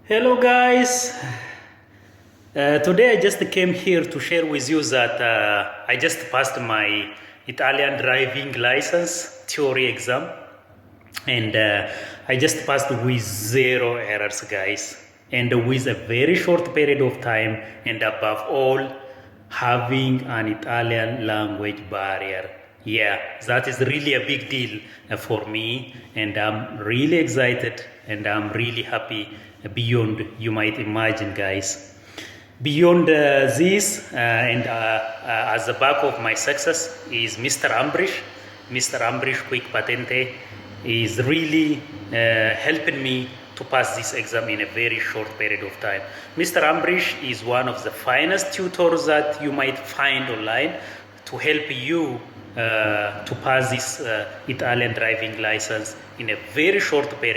Hello guys, today I just came here to share with you that I just passed my Italian driving license theory exam, and I just passed with zero errors guys, and with a very short period of time, and above all having an Italian language barrier. Yeah, that is really a big deal for me, and I'm really excited and I'm really happy beyond you might imagine, guys. Beyond this, and as the back of my success is Mr. Ambrish. Mr. AmbrishQuickPatente is really helping me to pass this exam in a very short period of time. Mr. Ambrish is one of the finest tutors that you might find online to help you to pass this Italian driving license in a very short period